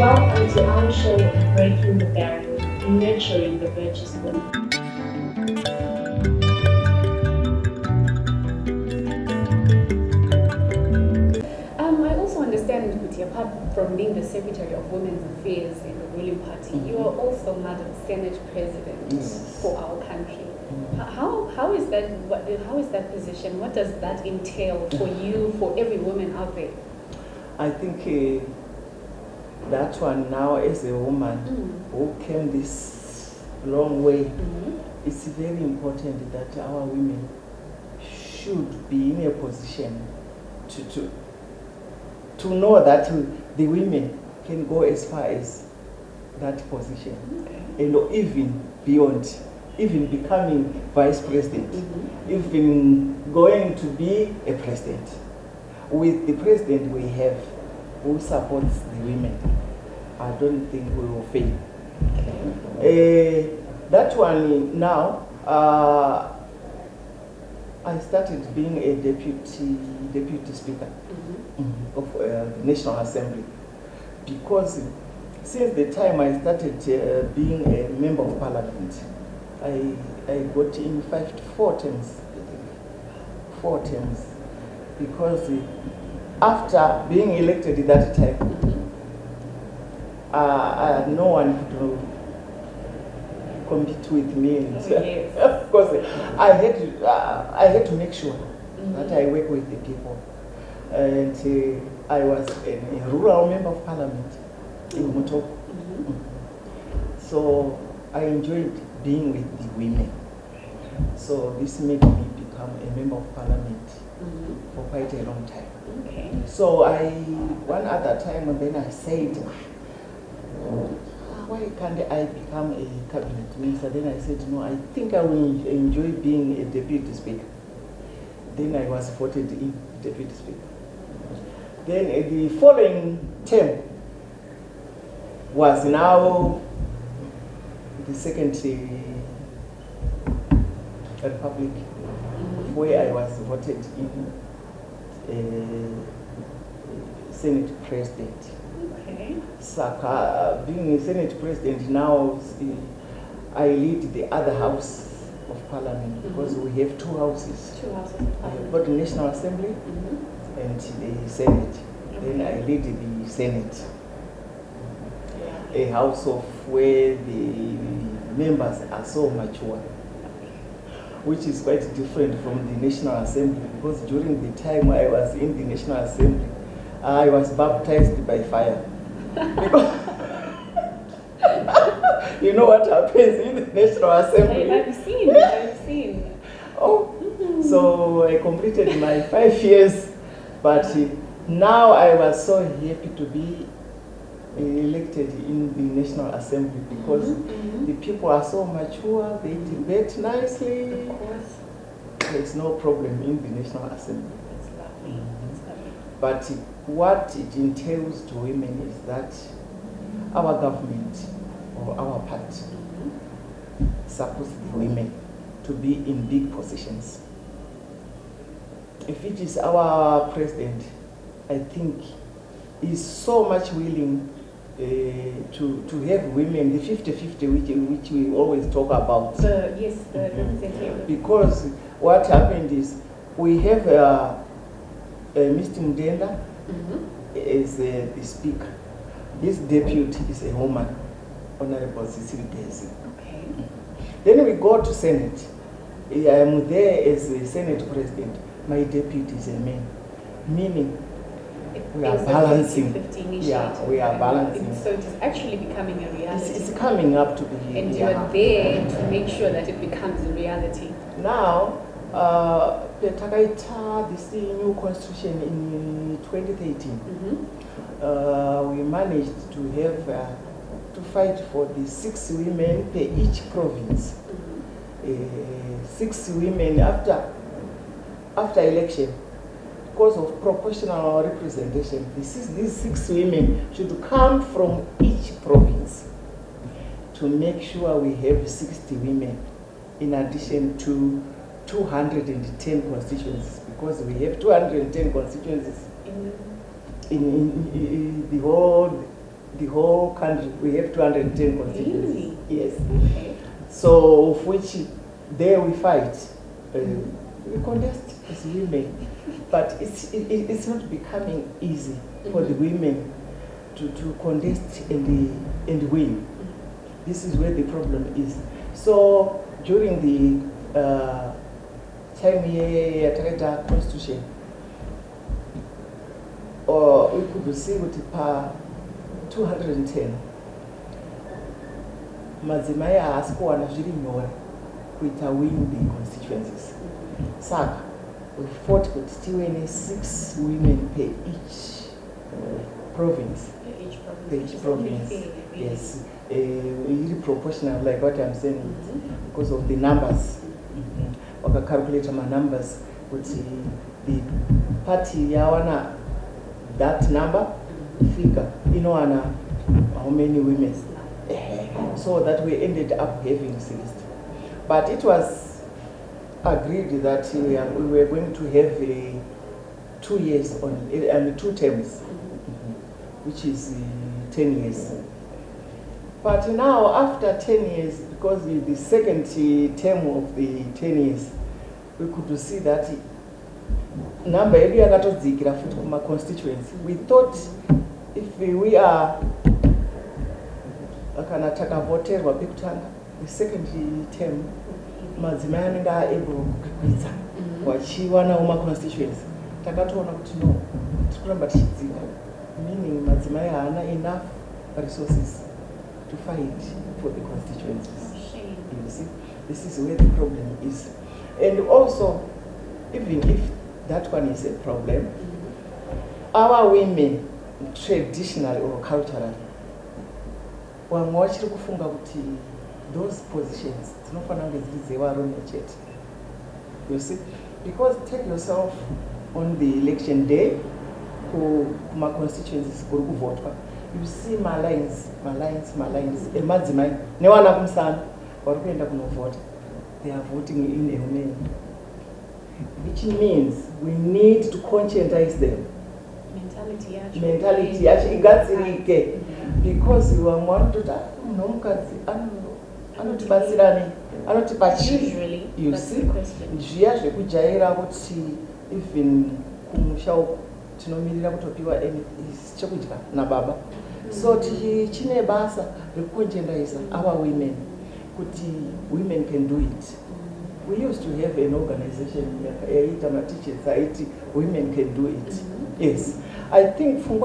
Welcome to our show, Breaking the Barrier, Nurturing the Virtuous Woman. I also understand, Kuti, apart from being the Secretary of Women's Affairs in the ruling party, you are also Madam Senate President for our country. How is that? How is that position? What does that entail for you, for every woman out there? I think that one now, as a woman who came this long way, it's very important that our women should be in a position to know that the women can go as far as that position, and even beyond, even becoming vice president, even going to be a president. With the president we have, who supports the women, I don't think we will fail. That one now, I started being a deputy speaker of the National Assembly, because since the time I started being a member of parliament, I got in 4 terms, I think, 4 terms, because after being elected at that time, no one could compete with me. Of course, I had to make sure that I work with the people. And I was a rural member of parliament in Mutop. So I enjoyed being with the women. So this made me become a member of parliament for quite a long time. So one other time, and then I said, why can't I become a cabinet minister? Then I said, no, I think I will enjoy being a deputy speaker. Then I was voted in deputy speaker. Then the following term was now the second republic, where I was voted in Senate President. So, being a Senate President now, I lead the other house of parliament, because we have 2 houses. 2 houses of parliament. I have got the National Assembly and the Senate. Then I lead the Senate, a house of where the members are so mature, which is quite different from the National Assembly, because during the time I was in the National Assembly, I was baptized by fire. Because you know what happens in the National Assembly? I've seen. So I completed my 5 years, but now I was so happy to be elected in the National Assembly, because the people are so mature, they debate nicely. Of course. There's no problem in the National Assembly. That's lovely. That's lovely. But what it entails to women is that our government or our party supports the women to be in big positions. If it is our president, I think is so much willing to have women, the 50-50 which we always talk about. The representative. Because what happened is, we have Mr. Mudenda is the speaker. This deputy is a woman, Honorable Cecily Desi. Then we go to Senate. I am there as a Senate President. My deputy is a man. Meaning, we are balancing. Yeah, we are balancing. So it is actually becoming a reality. It's coming up to be. And you are there to make sure that it becomes a reality. Now, Petakaita, this new constitution in 2013, we managed to have to fight for the 6 women per each province. 6 women after election, because of proportional representation. These 6 women should come from each province to make sure we have 60 women, in addition to 210 constituencies, because we have 210 constituencies in the whole the whole country, we have 210 constituencies. Really? Yes. Okay. So, of which there we fight. We contest as women, but it's not becoming easy for the women to contest and win. This is where the problem is. So during the time here at Constitution, or we could see with per 210. Mazimaya asked one of the with a win the constituencies. Saka, we fought with 6 women per each province. Each province. Yes. Really proportional, like what I'm saying, because of the numbers. Or calculate my numbers with the party yawana that number figure, how many women. So that we ended up having 60. But it was agreed that we were going to have 2 years on, 2 terms, which is 10 years. But now, after 10 years, because the second term of the 10 years, we could see that number my constituency. We thought if we are the second term, Mazimani are able to what she wanna constituency. Takatona no, meaning Mazimaya are enough resources to fight for the constituencies. You see, this is where the problem is. And also, even if that one is a problem, our women, traditionally or culturally, those positions, you see, because take yourself on the election day, who my constituencies go to vote. You see my lines. They are voting in a woman, which means we need to conscientize them. Mentality actually got because you are one to that. Usually, you see, even so our women, women can do it. We used to have an organization, women can do it. Yes. I think even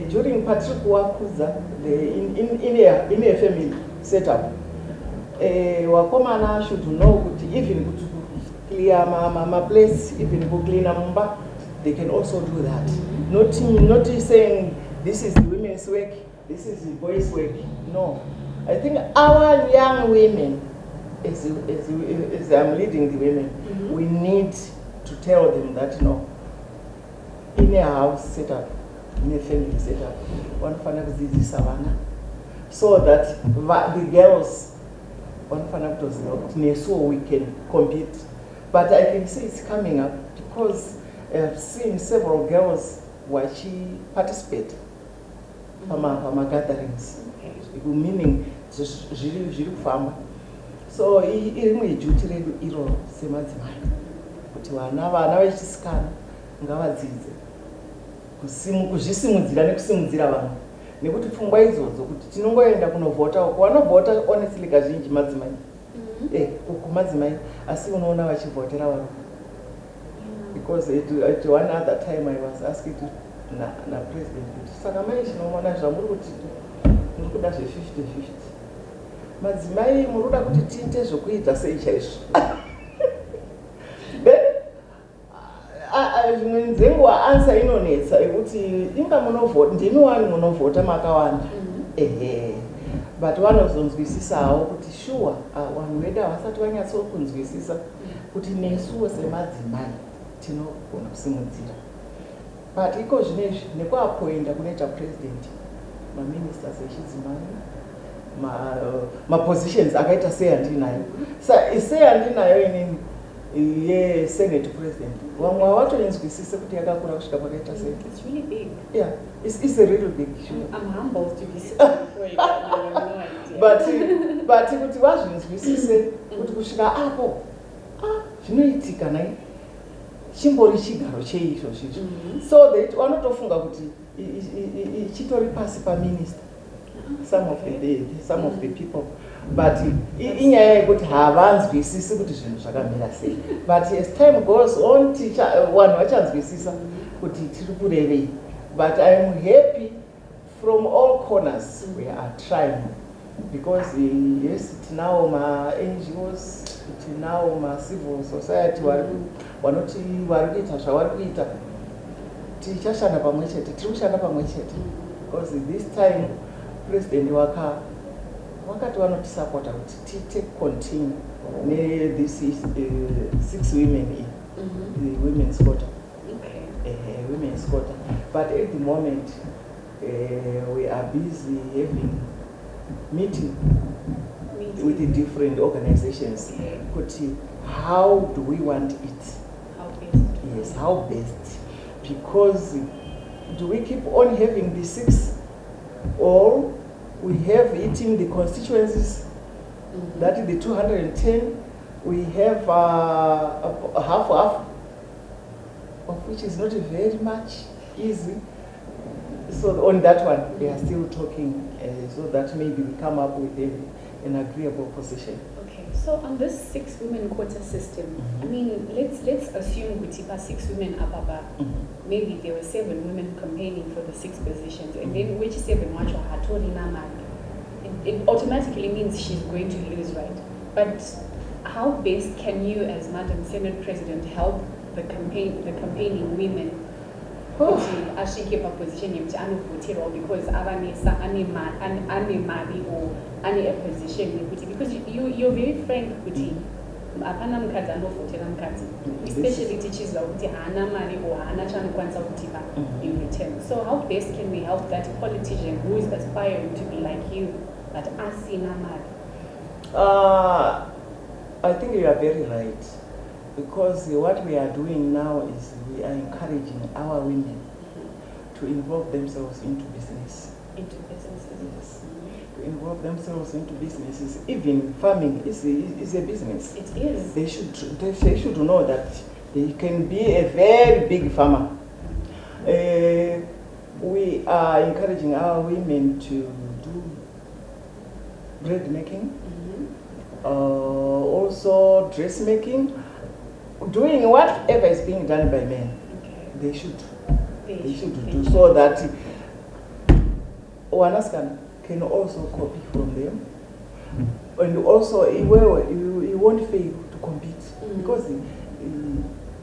during Patrick Wakuza, in a family setup, Wakomana should know even to clear my place, even to clean a mumba, they can also do that. Not saying this is the women's work, this is the boys' work. No. I think our young women, as I'm leading the women, we need to tell them that no, in a house setup, in a family setup, one fan of the savannah, so that the girls, one fan of those, so we can compete. But I can see it's coming up because I've seen several girls watching participate from my gatherings, meaning really farmer. So I duty iro semadzimai kuti vana vechiscan ngavadzidze kuzvisimudzira nekusimudzira vanhu nekuti pfungwa idzodzo kuti tinongoenda kunovhota vanovhota honestly kazhinji madzimai kumadzimai asi unoona vachivhotera vanhu because at one other time I was asked to na president kuti saka mai Chinomona zvamuri kuti muri kuda zve 50-50 madzimai muruda kuti tiite zvokuita sei chaizvo zvimwe nzenguva ansa inonetsa yekuti inga munovhota ndimi wani munovhota makawanda but vanozonzwisisawo kuti shuwa vanhu vedu havasati vanyatsokunzwisisa kuti nesuwo semadzimai tinogona kusimudzira but iko zvinezvi nekuapoinda kunoita president maministers echidzimai mapositions akaita sei handinayo sei handinayo inini Senate president. Vamwe havatonzwisise kuti yakakura kusvika pakaita sei. It's really big. Yeah, it's a really big issue. I'm humbled to be sitting before you, but I have no idea. But kuti vazvinzwisise kuti kusvika apo zvinoitika nai chimbori chigaro cheizvo zvicho. So that vanotofunga kuti chitori pasi paminister. Some of the people, but inyaya yekuti havanzwisisi kuti zvinhu zvakamira sei. But as time goes on, vanhu vachanzwisisa kuti tiri kurevei. But I am happy from all corners we are trying, because yes, tinao ma NGOs, tinao ma civil society vanoti vari kuita zvavari kuita. Tichashanda pamwe chete, tiri kushanda pamwe chete, because this time President wakati vanotisapota kuti take continue this is 6 women in the women's quota. Women's quota. But at the moment we are busy having meeting with the different organizations. How do we want it? How best? Yes, how best? Because do we keep on having the 6, or we have it in the constituencies, that is the 210, we have half, of which is not very much easy. So on that one, we are still talking, so that maybe we come up with an agreeable position. Okay, so on this 6 women quota system, I mean, let's assume Gutipa 6 women ababa. Maybe there were 7 women campaigning for the 6 positions, and then which 7 macho hatori namali. It automatically means she's going to lose, right? But how best can you, as Madam Senate President, help the campaigning women to actually keep a position in because mali or any position, because you're very frank, especially teachers in return. So how best can we help that politician who is aspiring to be like you, but asina mali? I think you are very right, because what we are doing now is we are encouraging our women to involve themselves into business. Into businesses. Yes. To involve themselves into businesses. Even farming is a business. It is. They should know that they can be a very big farmer. We are encouraging our women to do bread making, also dressmaking, doing whatever is being done by men. They should do, so that Wanaskan can also copy from them, and also you won't fail to compete, because the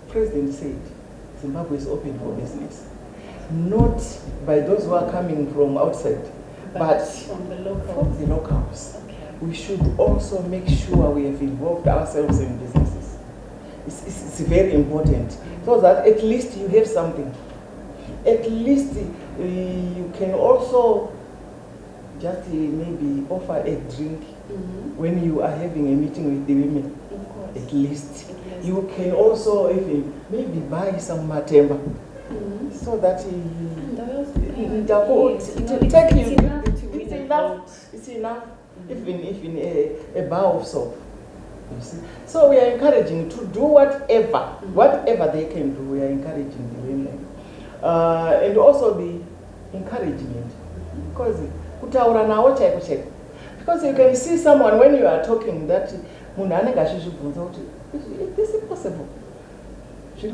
president said Zimbabwe is open for business, not by those who are coming from outside, but from the locals. We should also make sure we have involved ourselves in businesses. It's very important, so that at least you have something. At least you can also just maybe offer a drink when you are having a meeting with the women. Of course. At least. You can also even maybe buy some matemba, so that it's enough. Even a bar of soap. You see? So we are encouraging to do whatever they can do. We are encouraging the women, and also the encouragement, because because you can see someone when you are talking that is this possible? We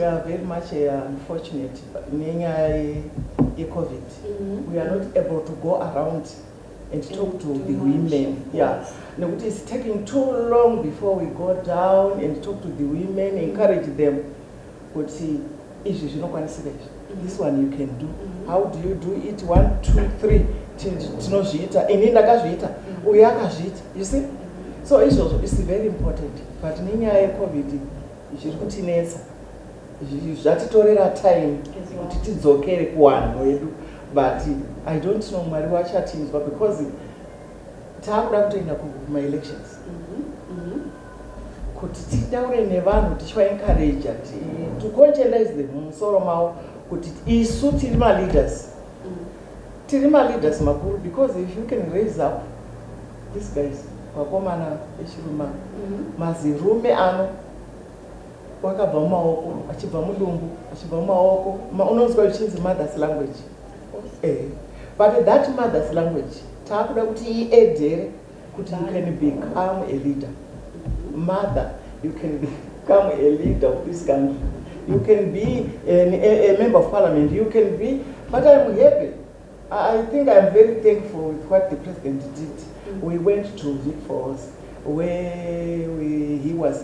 are very much unfortunate in COVID. We are not able to go around and talk to the women. Yeah, no, it is taking too long before we go down and talk to the women, encourage them. But see, this one you can do. How do you do it? 1, 2, 3. You see? So it's very important. But COVID zvatitorera time kuti tidzokere kuwanhu wedu, but I don't know mwari wachatinzwa, because taakuda kutoenda kuma-elections kuti titaure nevanhu tichivaencourage to conscientize them mumusoro mavo kuti isu tiri ma-leaders makuru, because if you can raise up these guys vakomana vechiruma mazirume ano wakabva mumaoko achibva mudumbu achibva mumaoko unonzwa uchinzi mothers language but that mothers language taakuda kuti iedhere kuti you can become a leader. Mother, you can become a leader of this country. You can be a member of parliament. You can be, but I'm happy. I think I'm very thankful with what the president did. We went to Vic Falls where he was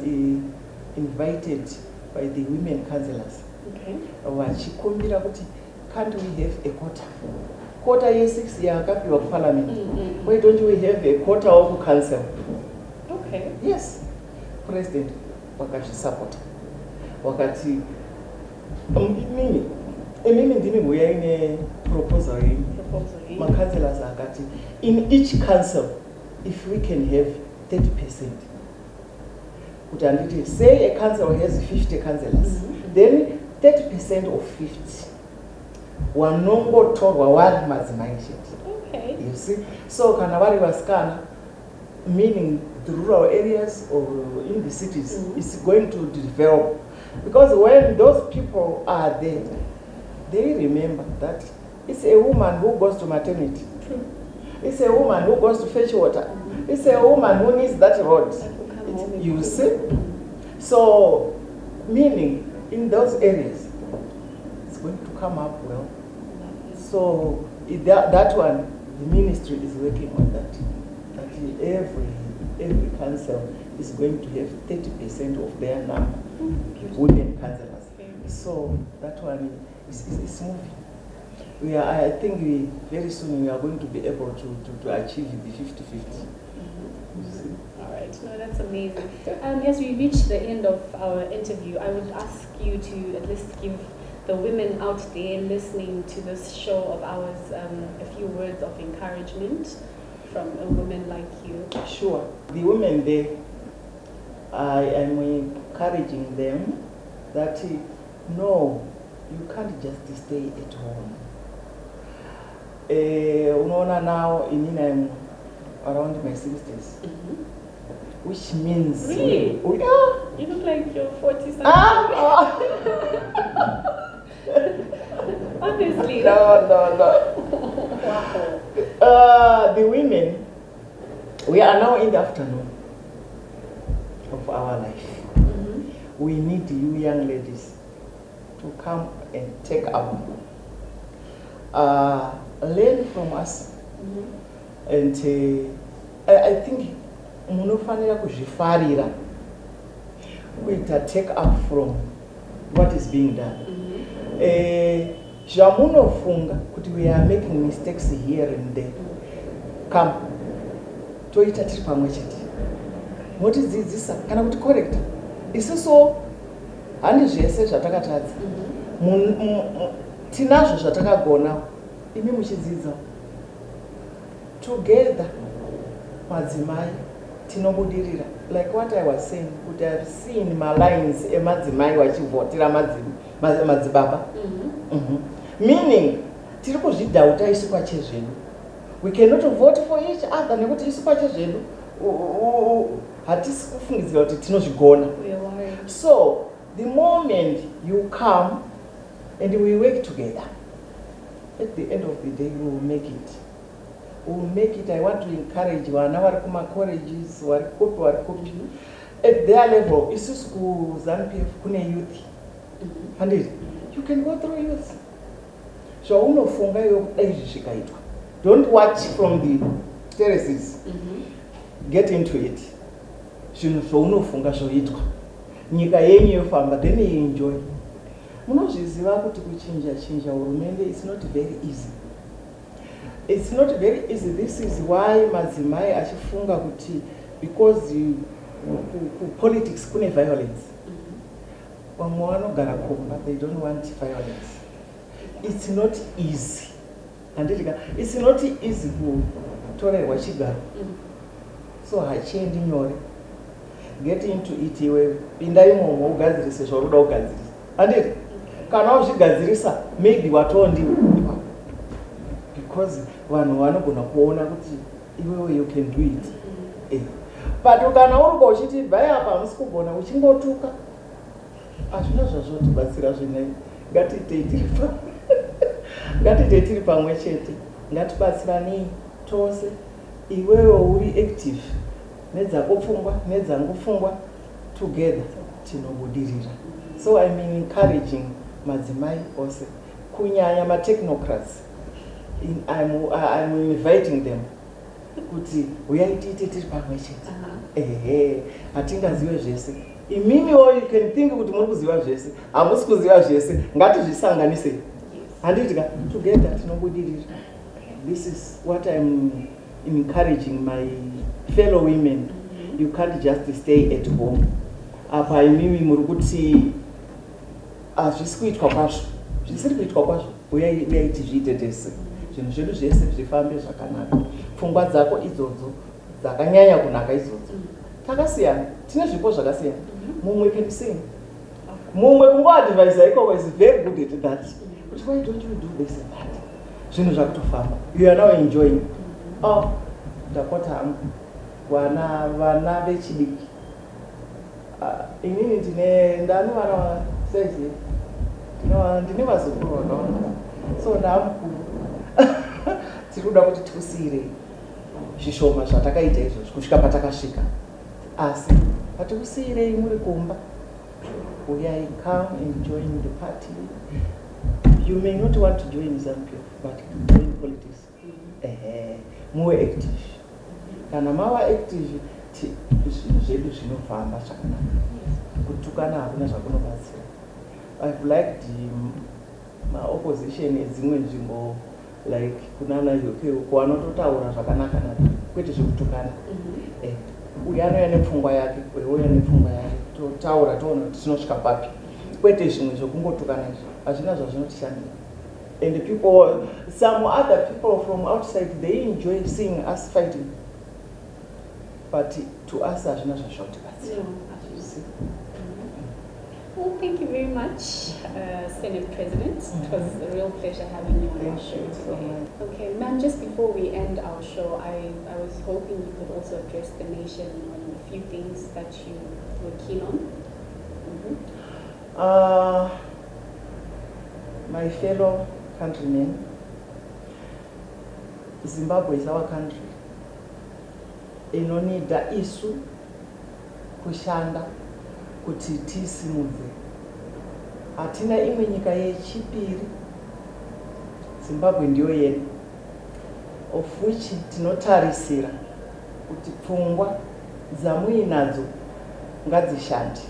invited by the women councillors. Okay. Vachikumbira kuti can't we have a quarter year 6 year akapiwa parliament? Why don't we have a quarter of council? Okay. Yes. President wakazvisapota wakati imimi ndimi mbuya ine proposal yenyu macancelors akati in each council if we can have 30%, kuti anditi say a council has 50 councillors, then 30% of 50 wanongotorwa vari madzimai chete. Okay. You see, so kana vari vasikana, meaning the rural areas or in the cities, is going to develop. Because when those people are there, they remember that it's a woman who goes to maternity. It's a woman who goes to fetch water. It's a woman who needs that road. You see? So, meaning in those areas, it's going to come up well. So, that one, the ministry is working on that. That every council is going to have 30% of their number, women councillors. So that one is moving. I think very soon we are going to be able to achieve the 50-50. All right, no, that's amazing. As we reach the end of our interview, I would ask you to at least give the women out there listening to this show of ours a few words of encouragement from a woman like you. Sure. The women there, I am encouraging them that no, you can't just stay at home. Unaona now I'm around my 60s, which means really? You look like you're 40 something. Honestly. No. Wow. The women, we are now in the afternoon of our life. We need you young ladies to come and take up, learn from us, and I think munofanira kuzvifarira kuita take up from what is being done. Zvamunofunga kuti we are making mistakes here and there, come toita tiri pamwe chete, motidzidzisa kana kuti correct. Isusu handi zvese zvatakatadza, tinazvo zvatakagona, imi muchidzidza together madzimai tinobudirira. Like what I was saying, kuti I've seen my lines emadzimai vachivhotera madzibaba. Meaning tiri kuzvidhauta isu pachezvedu. We cannot vote for each other nekuti isu pachezvedu hatisi kufungidzira kuti tinozvigona. So the moment you come and we work together, at the end of the day we will make it. We will make it. I want to encourage vana vari kuma colleges, vari kopi. At their level, isusu ku ZANU-PF kune youth. And you can go through youth. So unofunga yo zvikaitwa. Don't watch from the terraces. Get into it. Zvinhu zvaunofunga zvoitwa. Nyika yenyu yofamba, then you enjoy. Munozviziva kuti kuchinja hurumende is not very easy. It's not very easy. This is why madzimai achifunga kuti because politics kune violence. Vamwe vanogara kumba, they don't want violence. It's not easy. It's not easy kutorerwa chigaro. so hachiendi nyore. Get into it iwe pinda imomo ugadzirise zvauri kuda kugadzirisa handiti kana uzvigadzirisa maybe watondiwa because vanhu vanogona kuona kuti iwewe you can do it. But kana uri uchiti bhai apa hamusi kugona uchingotuka hazvina zvazvotibatsira zvinei. Ngatiitei tiri pamwe chete, ngatibatsiranei tose. Iwewe uri active nedzako pfungwa nedzangu pfungwa, together tinobudirira. So I'm encouraging madzimai ose kunyanya matechnocrats. I'm inviting them kuti uyai tiite tiri pamwe chete. Hatingazive zvese. Imimiwo you can think kuti muri kuziva zvese, hamusi kuziva zvese, ngatizvisanganise. Handitika together tinobudirira. This is what I'm encouraging my fellow women. You can't just stay at home. Apa imimi muri kuti hazvisi kuitwa kwazvo, zvisiri kuitwa kwazvo, uyai tizviite tese. Zvinhu zvedu zvese zvifambe zvakanaka. Pfungwa dzako idzodzo dzakanyanya kunaka idzodzo. Takasiyana, tine zvipo zvakasiyana. Mumwe can sing. Mumwe kungoadvise ikoko is very good at that. But why don't you do this and that? Zvinhu zvakutofamba. You are now enjoying. Oh, ndapota hangu vana vechidiki. Inini ndani vana sezi. Ndine vazukuru vakawanda. So ndamukuru. Tiri kuda kuti tikusiyirei zvishoma zvatakaita izvozvo kusvika patakasvika. Asi patikusiyirei muri kumba. Uyai, come and join the party. You may not want to join ZANU-PF, but join politics. More active. Kana mava active, zvedu zvinofamba zvakanaka. Kutukana hakuna zvakunobatsira. I've liked my opposition edzimwe nzvimbo like kunana UK wanototaura zvakanaka nato kwete zvekutukana. Uyu anouya nepfungwa yake, uyu nepfungwa yake, totaura toona kuti tinosvika papi. Kwete zvimwe zvokungotukana izvo, hazvina zvazvinotishandira. And people, some other people from outside, they enjoy seeing us fighting. But to us, hazvina zvazvinotibatsira. Well, thank you very much, Senate President. It was a real pleasure having you on our show today. Okay, ma'am, just before we end our show, I was hoping you could also address the nation on a few things that you were keen on. My fellow countrymen, Zimbabwe is our country. Inonida isu kushanda kuti tisimudze. Hatina imwe nyika yechipiri. Zimbabwe ndiyo yedu. Of which tinotarisira kuti pfungwa dzamuinadzo ngadzishande.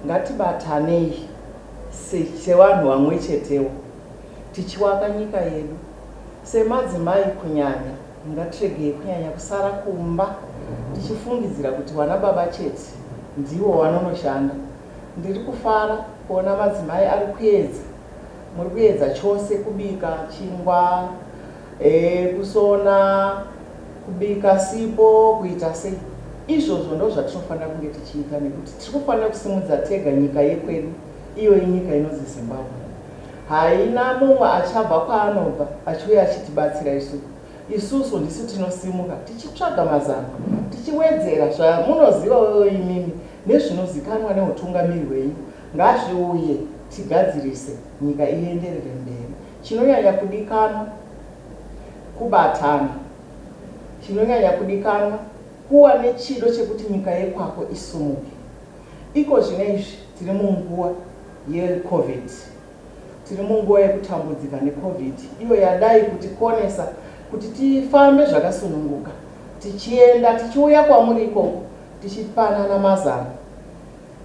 Ngatibatanei sevanhu vamwe chetewo. Tichiwaka nyika yedu. Semadzimai kunyanya, ngatiregei kunyanya kusara kumba. Tichifungidzira kuti vana baba chete ndivo vanonoshanda. Ndiri kufara kuona madzimai ari kuedza. Muri kuedza chose kubika chingwa, kusona, kubika sipo, kuita sei. Izvozvo ndo zvatinofanira kunge tichiita nekuti tiri kufanira kusimudza tega nyika yekwedu, iyo nyika inonzi Zimbabwe. Haina mumwe achabva kwaanobva achiuya achitibatsira isusu ndisu tinosimuka tichitsvaga mazano, tichiwedzera zvamunoziva wewe imimi nezvinozikanwa neutungamiri hwenyu. Ngazviuye tigadzirise nyika ienderere mberi. Chinonyanya kudikanwa kubatana. Chinonyanya kudikanwa kuwa nechido chekuti nyika yekwako isumuke. Iko zvinezvi tiri munguva yeCovid. Tiri munguva yekutambudzika neCovid. Iyo yadai kutikonesa kuti tifambe zvakasununguka. Tichienda tichiuya kwamuri ikoko tichipanana mazano.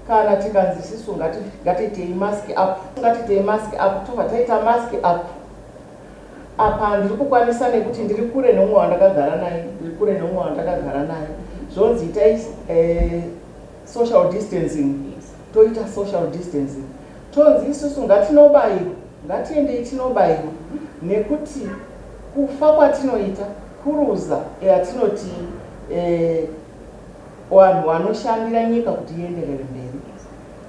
Kana tikanzi sisu ngatiitei mask up. Ngatiitei mask up, tobva taita mask up. Apa ndiri kukwanisa nekuti ndiri kure nomwe wandakagara naye, ndiri kure nomwe wandakagara naye. Zvonzi itai social distancing. Toita social distancing. Tonzi isusu ngatinobairwa, ngatiendei tinobairwa nekuti kufa kwatinoita kuruza yatinoti vanhu vanoshandira nyika kuti ienderere mberi.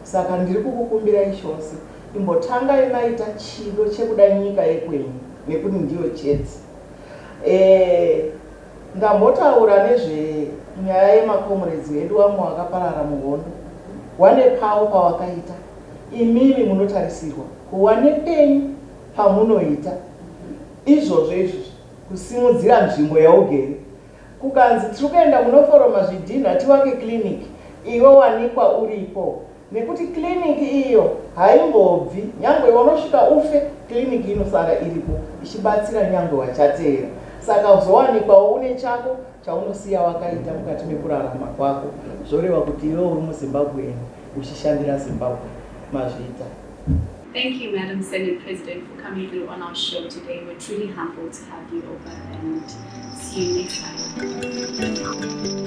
Saka ndiri kukukumbirai chose imbotangai maita chido chekuda nyika yekwenyu nekuti ndiyo chedzi. Ndambotaura nezvenyaya yemakomuredzi vedu vamwe vakaparara muhondo. Wane pavo pavakaita. Imimi munotarisirwa kuva nepenyu pamunoita izvozvo kusimudzira nzvimbo yaugere. Kukanzi tiri kuenda kunoforoma zvidhina tivake kiriniki, iwe wanikwa uripo. Nekuti kiriniki iyo haimbobvi, nyangwe unosvika ufe, kiriniki inosara iripo ichibatsira nyangwe wachateera. Saka uzowanikwawo une chako chaunosiya wakaita mukati mekurarama kwako, zvoreva kuti iwe uri muZimbabwe uchishandira Zimbabwe. Mazvita. Thank you, Madam Senate President, for coming through on our show today. We're truly humbled to have you over, and see you next time.